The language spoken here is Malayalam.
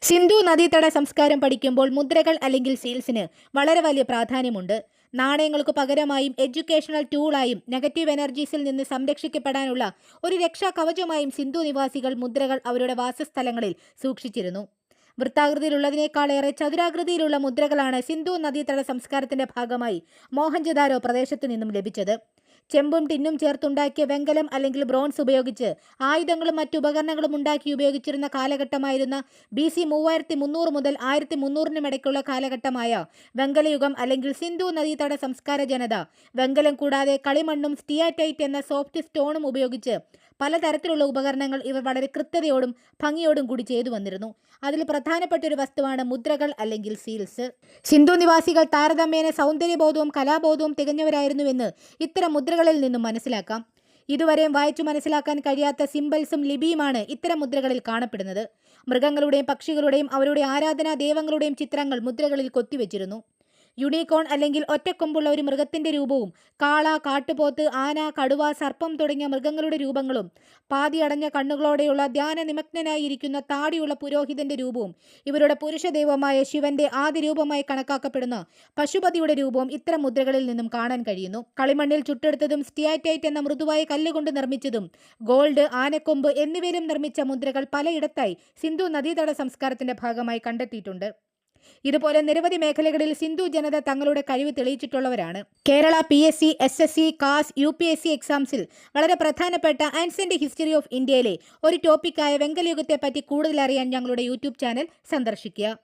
സിന്ധു നദീതട സംസ്കാരം പഠിക്കുമ്പോൾ മുദ്രകൾ അല്ലെങ്കിൽ സീൽസിന് വളരെ വലിയ പ്രാധാന്യമുണ്ട്. നാണയങ്ങൾക്ക് പകരമായും എഡ്യൂക്കേഷണൽ ടൂളായും നെഗറ്റീവ് എനർജീസിൽ നിന്ന് സംരക്ഷിക്കപ്പെടാനുള്ള ഒരു രക്ഷാ കവചമായും സിന്ധു നിവാസികൾ മുദ്രകൾ അവരുടെ വാസസ്ഥലങ്ങളിൽ സൂക്ഷിച്ചിരുന്നു. വൃത്താകൃതിയിലുള്ളതിനേക്കാളേറെ ചതുരാകൃതിയിലുള്ള മുദ്രകളാണ് സിന്ധു നദീതട സംസ്കാരത്തിന്റെ ഭാഗമായി മോഹൻജദാരോ പ്രദേശത്തു നിന്നും ലഭിച്ചത്. ചെമ്പും ടിന്നും ചേർത്തുണ്ടാക്കിയ വെങ്കലം അല്ലെങ്കിൽ ബ്രോൺസ് ഉപയോഗിച്ച് ആയുധങ്ങളും മറ്റു ഉപകരണങ്ങളും ഉണ്ടാക്കി ഉപയോഗിച്ചിരുന്ന കാലഘട്ടമായിരുന്ന BC 3300 മുതൽ 1300 ഇടയ്ക്കുള്ള കാലഘട്ടമായ വെങ്കലയുഗം അല്ലെങ്കിൽ സിന്ധു നദീതട സംസ്കാര ജനത വെങ്കലം കൂടാതെ കളിമണ്ണും സ്റ്റിയാറ്റൈറ്റ് എന്ന സോഫ്റ്റ് സ്റ്റോണും ഉപയോഗിച്ച് പലതരത്തിലുള്ള ഉപകരണങ്ങൾ ഇവർ വളരെ കൃത്യതയോടും ഭംഗിയോടും കൂടി ചെയ്തു വന്നിരുന്നു. അതിൽ പ്രധാനപ്പെട്ട ഒരു വസ്തുവാണ് മുദ്രകൾ അല്ലെങ്കിൽ സീൽസ്. സിന്ധു നിവാസികൾ താരതമ്യേന സൗന്ദര്യബോധവും കലാബോധവും തികഞ്ഞവരായിരുന്നുവെന്ന് ഇത്തരം മുദ്രകളിൽ നിന്നും മനസ്സിലാക്കാം. ഇതുവരെയും വായിച്ചു മനസ്സിലാക്കാൻ കഴിയാത്ത സിംബൽസും ലിപിയുമാണ് ഇത്തരം മുദ്രകളിൽ കാണപ്പെടുന്നത്. മൃഗങ്ങളുടെയും പക്ഷികളുടെയും അവരുടെ ആരാധനാ ദൈവങ്ങളുടെയും ചിത്രങ്ങൾ മുദ്രകളിൽ കൊത്തിവെച്ചിരുന്നു. യൂണിക്കോൺ അല്ലെങ്കിൽ ഒറ്റക്കൊമ്പുള്ള ഒരു മൃഗത്തിന്റെ രൂപവും കാള, കാട്ടുപോത്ത്, ആന, കടുവ, സർപ്പം തുടങ്ങിയ മൃഗങ്ങളുടെ രൂപങ്ങളും പാതിയടഞ്ഞ കണ്ണുകളോടെയുള്ള ധ്യാന നിമഗ്നനായിരിക്കുന്ന താടിയുള്ള പുരോഹിതന്റെ രൂപവും ഇവരുടെ പുരുഷ ദൈവമായ ശിവന്റെ ആദ്യ രൂപമായി കണക്കാക്കപ്പെടുന്ന പശുപതിയുടെ രൂപവും ഇത്തരം മുദ്രകളിൽ നിന്നും കാണാൻ കഴിയുന്നു. കളിമണ്ണിൽ ചുട്ടെടുത്തതും സ്റ്റിയാറ്റൈറ്റ് എന്ന മൃദുവായ കല്ലുകൊണ്ട് നിർമ്മിച്ചതും ഗോൾഡ്, ആനക്കൊമ്പ് എന്നിവയിലും നിർമ്മിച്ച മുദ്രകൾ പലയിടത്തായി സിന്ധു നദീതട സംസ്കാരത്തിന്റെ ഭാഗമായി കണ്ടെത്തിയിട്ടുണ്ട്. ഇതുപോലെ നിരവധി മേഖലകളിൽ സിന്ധു ജനത തങ്ങളുടെ കഴിവ് തെളിയിച്ചിട്ടുള്ളവരാണ്. Kerala PSC, SSC, CAS, UPSC എക്സാംസിൽ വളരെ പ്രധാനപ്പെട്ട ആൻഷ്യന്റ് ഹിസ്റ്ററി ഓഫ് ഇന്ത്യയിലെ ഒരു ടോപ്പിക്കായ വെങ്കലയുഗത്തെ പറ്റി കൂടുതൽ അറിയാൻ ഞങ്ങളുടെ യൂട്യൂബ് ചാനൽ സന്ദർശിക്കുക.